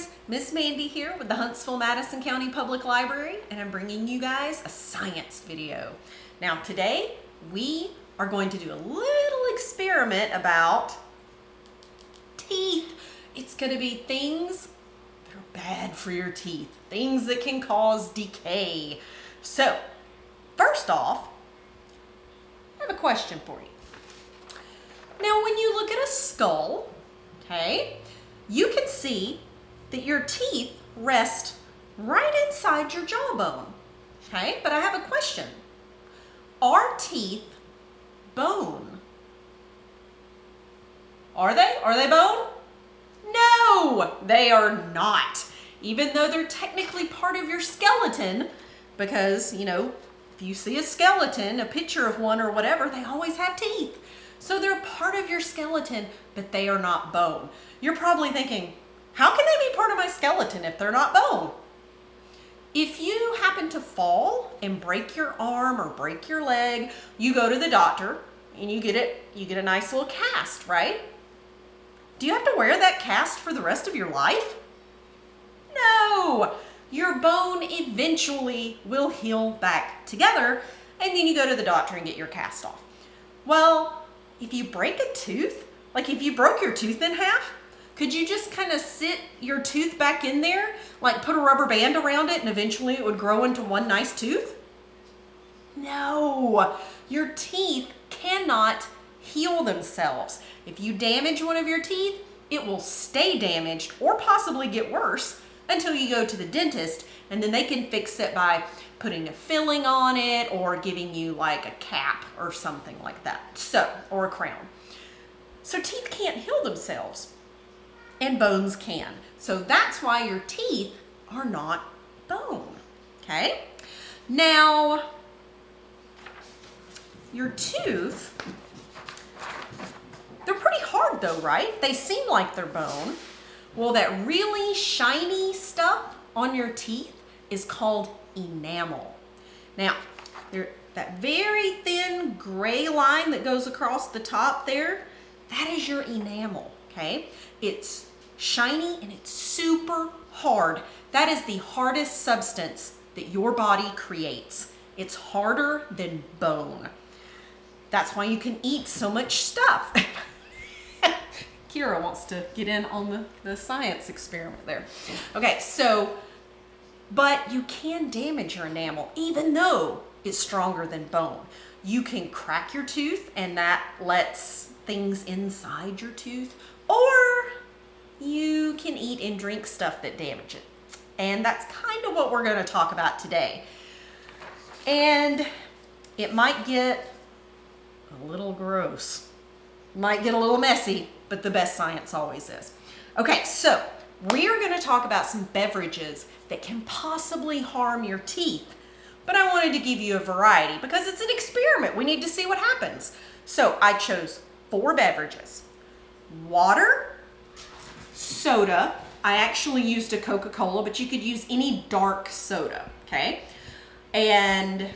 friends, Miss Mandee here with the Huntsville-Madison County Public Library, and I'm bringing you guys a science video. Now today we are going to do a little experiment about teeth. It's going to be things that are bad for your teeth, things that can cause decay. So first off, I have a question for you. Now when you look at a skull, okay, you can see that your teeth rest right inside your jawbone, okay? But I have a question. Are teeth bone? Are they? Are they bone? No, they are not. Even though they're technically part of your skeleton, because, you know, if you see a skeleton, a picture of one or whatever, they always have teeth. So they're part of your skeleton, but they are not bone. You're probably thinking, how can they be part of my skeleton if they're not bone? If you happen to fall and break your arm or break your leg, you go to the doctor and you get a nice little cast, right? Do you have to wear that cast for the rest of your life? No, your bone eventually will heal back together, and then you go to the doctor and get your cast off. Well, if you break a tooth, like if you broke your tooth in half, could you just kind of sit your tooth back in there, like put a rubber band around it and eventually it would grow into one nice tooth? No, your teeth cannot heal themselves. If you damage one of your teeth, it will stay damaged or possibly get worse until you go to the dentist, and then they can fix it by putting a filling on it or giving you like a cap or something like that. So, or a crown. So teeth can't heal themselves, and bones can. So that's why your teeth are not bone, okay? Now, your tooth, they're pretty hard though, right? They seem like they're bone. Well, that really shiny stuff on your teeth is called enamel. Now, that very thin gray line that goes across the top there, that is your enamel, okay? It's shiny and it's super hard. That is the hardest substance that your body creates. It's harder than bone. That's why you can eat so much stuff. Kira wants to get in on the science experiment there. Okay, so, but you can damage your enamel even though it's stronger than bone. You can crack your tooth and that lets things inside your tooth, or you can eat and drink stuff that damage it. And that's kind of what we're going to talk about today. And it might get a little gross, might get a little messy, but the best science always is. Okay, so we're going to talk about some beverages that can possibly harm your teeth. But I wanted to give you a variety because it's an experiment. We need to see what happens. So I chose 4 beverages: water, soda. I actually used a Coca-Cola, but you could use any dark soda, okay? And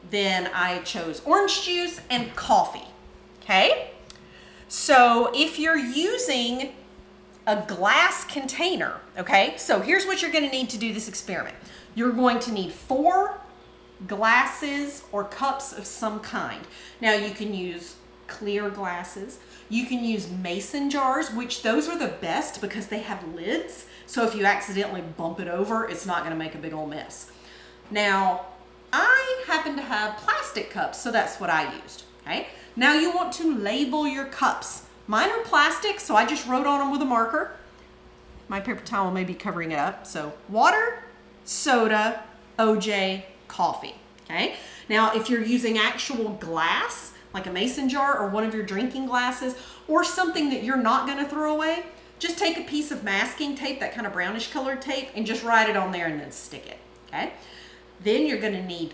then I chose orange juice and coffee, okay? So if you're using a glass container, okay, so here's what you're going to need to do this experiment. You're going to need 4 glasses or cups of some kind. Now you can use clear glasses. You can use mason jars, which those are the best because they have lids. So if you accidentally bump it over, it's not going to make a big old mess. Now, I happen to have plastic cups, so that's what I used, okay? Now you want to label your cups. Mine are plastic, so I just wrote on them with a marker. My paper towel may be covering it up. So water, soda, OJ, coffee, okay? Now, if you're using actual glass, like a mason jar or one of your drinking glasses, or something that you're not gonna throw away, just take a piece of masking tape, that kind of brownish colored tape, and just write it on there and then stick it, okay? Then you're gonna need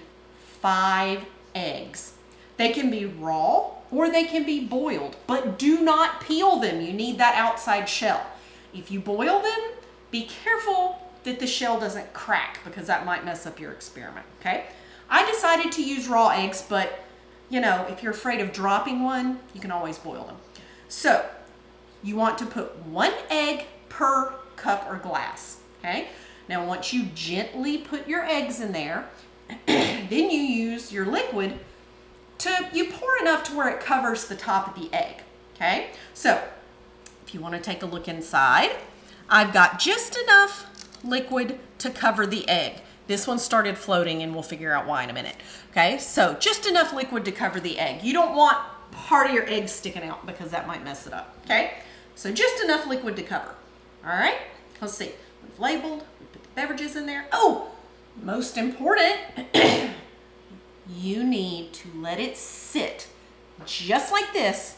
5 eggs. They can be raw or they can be boiled, but do not peel them. You need that outside shell. If you boil them, be careful that the shell doesn't crack because that might mess up your experiment, okay? I decided to use raw eggs, but you know, if you're afraid of dropping one, you can always boil them. So you want to put 1 egg per cup, or glass, okay? Now, once you gently put your eggs in there, then you use your liquid you pour enough to where it covers the top of the egg, okay? So, if you want to take a look inside, I've got just enough liquid to cover the egg. This one started floating and we'll figure out why in a minute, okay? So, just enough liquid to cover the egg. You don't want part of your egg sticking out because that might mess it up, okay? So, just enough liquid to cover, all right? Let's see, we've labeled, we put the beverages in there. Oh, most important, you need to let it sit just like this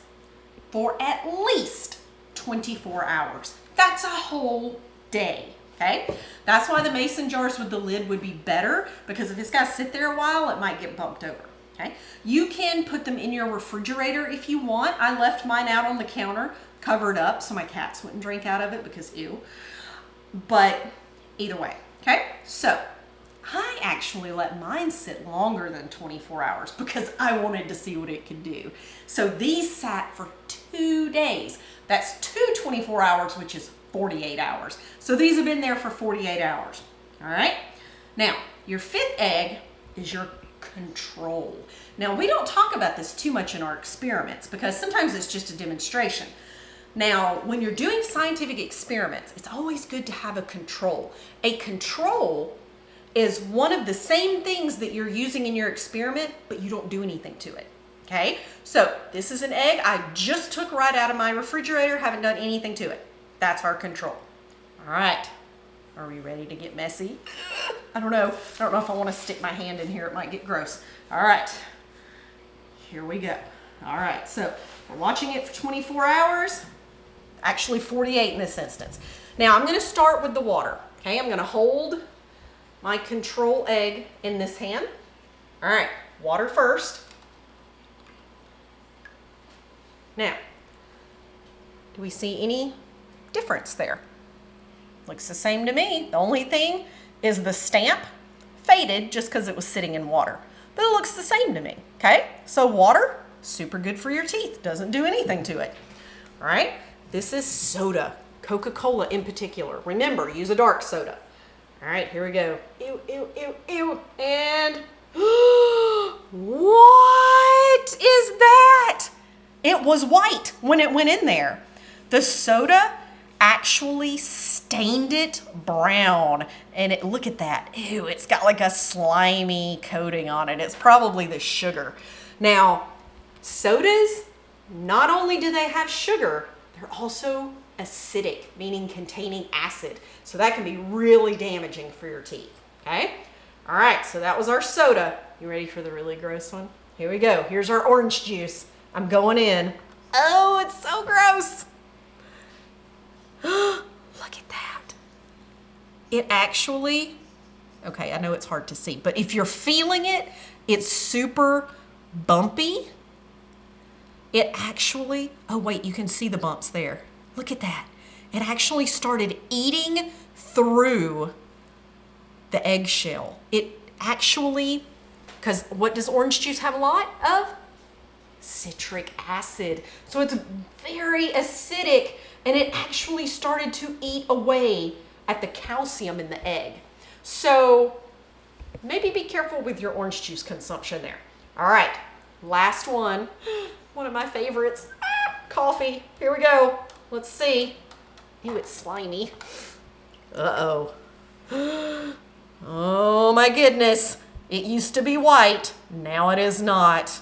for at least 24 hours. That's a whole day, okay? That's why the mason jars with the lid would be better, because if it's got to sit there a while, it might get bumped over, okay? You can put them in your refrigerator if you want. I left mine out on the counter, covered up, so my cats wouldn't drink out of it because ew. But either way, okay? So I actually let mine sit longer than 24 hours because I wanted to see what it could do. So these sat for 2 days. That's 2 24 hours, which is 48 hours. So these have been there for 48 hours, all right? Now, your 5th egg is your control. Now, we don't talk about this too much in our experiments because sometimes it's just a demonstration. Now, when you're doing scientific experiments, it's always good to have a control. A control is one of the same things that you're using in your experiment, but you don't do anything to it, okay? So this is an egg I just took right out of my refrigerator, haven't done anything to it. That's our control. All right, are we ready to get messy? I don't know if I want to stick my hand in here, it might get gross. All right, here we go. All right, so we're watching it for 24 hours, actually 48 in this instance. Now I'm gonna start with the water, okay? I'm gonna hold my control egg in this hand. All right, water first. Now, do we see any difference there? Looks the same to me. The only thing is the stamp faded just because it was sitting in water. But it looks the same to me, okay? So water, super good for your teeth. Doesn't do anything to it, all right? This is soda, Coca-Cola in particular. Remember, use a dark soda. All right, here we go. Ew, ew, ew, ew, and what is that? It was white when it went in there. The soda actually stained it brown, and look at that. Ew, it's got like a slimy coating on it. It's probably the sugar. Now, sodas, not only do they have sugar, they're also acidic, meaning containing acid. So that can be really damaging for your teeth, okay? All right, so that was our soda. You ready for the really gross one? Here we go. Here's our orange juice. I'm going in. Oh, it's so gross. Look at that. It actually, okay, I know it's hard to see, but if you're feeling it, it's super bumpy. It actually, oh wait, you can see the bumps there. Look at that. It actually started eating through the eggshell. It actually, because what does orange juice have a lot of? Citric acid. So it's very acidic, and it actually started to eat away at the calcium in the egg. So maybe be careful with your orange juice consumption there. All right, last one. One of my favorites, coffee. Here we go. Let's see. Ew, it's slimy. Uh-oh. Oh my goodness. It used to be white. Now it is not.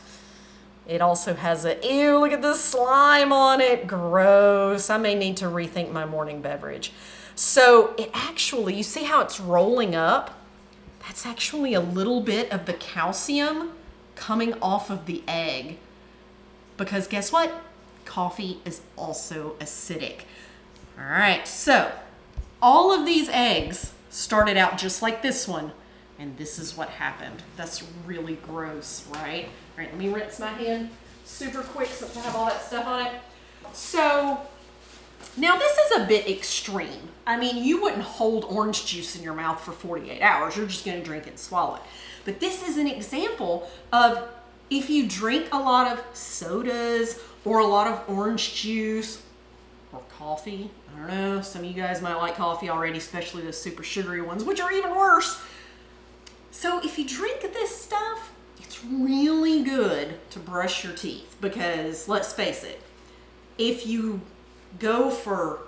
It also has ew, look at the slime on it. Gross. I may need to rethink my morning beverage. So it actually, you see how it's rolling up? That's actually a little bit of the calcium coming off of the egg. Because guess what? Coffee is also acidic. All right, so all of these eggs started out just like this one, and this is what happened. That's really gross, right? All right, let me rinse my hand super quick since I have all that stuff on it. So now this is a bit extreme. I mean, you wouldn't hold orange juice in your mouth for 48 hours. You're just gonna drink it and swallow it. But this is an example of if you drink a lot of sodas or a lot of orange juice or coffee. I don't know, some of you guys might like coffee already, especially the super sugary ones, which are even worse. So if you drink this stuff, it's really good to brush your teeth because let's face it, if you go for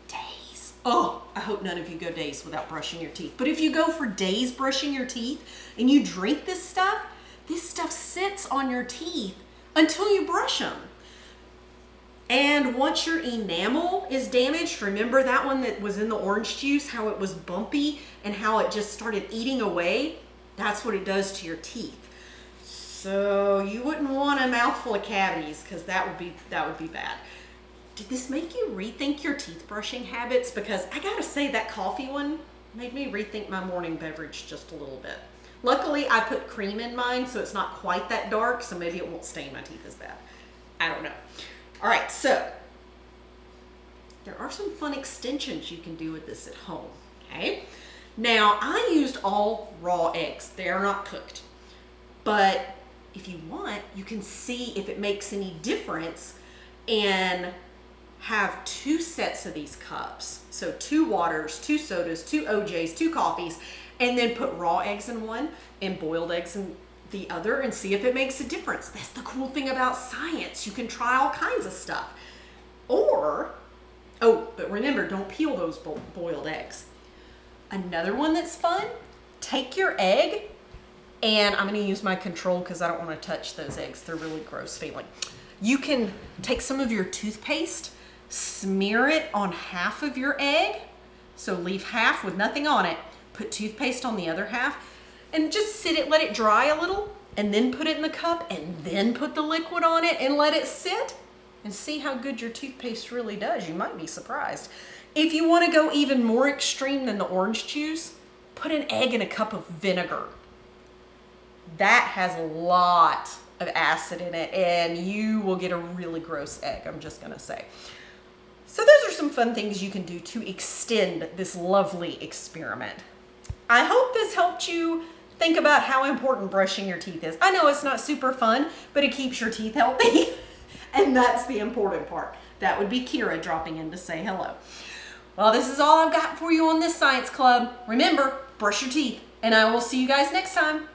days, oh, I hope none of you go days without brushing your teeth, but if you go for days brushing your teeth and you drink this stuff sits on your teeth until you brush them. And once your enamel is damaged, remember that one that was in the orange juice, how it was bumpy and how it just started eating away? That's what it does to your teeth. So you wouldn't want a mouthful of cavities because that would be bad. Did this make you rethink your teeth brushing habits? Because I gotta say that coffee one made me rethink my morning beverage just a little bit. Luckily, I put cream in mine, so it's not quite that dark, so maybe it won't stain my teeth as bad. I don't know. All right, so there are some fun extensions you can do with this at home, okay? Now, I used all raw eggs. They are not cooked. But if you want, you can see if it makes any difference and have 2 sets of these cups. So 2 waters, 2 sodas, 2 OJs, 2 coffees, and then put raw eggs in one and boiled eggs in the other and see if it makes a difference. That's the cool thing about science. You can try all kinds of stuff. Or, oh, but remember, don't peel those boiled eggs. Another one that's fun, take your egg, and I'm gonna use my control because I don't wanna touch those eggs. They're really gross feeling. You can take some of your toothpaste, smear it on half of your egg, so leave half with nothing on it, put toothpaste on the other half, and just let it dry a little, and then put it in the cup, and then put the liquid on it and let it sit, and see how good your toothpaste really does. You might be surprised. If you want to go even more extreme than the orange juice, put an egg in a cup of vinegar. That has a lot of acid in it, and you will get a really gross egg, I'm just gonna say. So those are some fun things you can do to extend this lovely experiment. I hope this helped you think about how important brushing your teeth is. I know it's not super fun, but it keeps your teeth healthy. And that's the important part. That would be Kira dropping in to say hello. Well, this is all I've got for you on this Science Club. Remember, brush your teeth, and I will see you guys next time.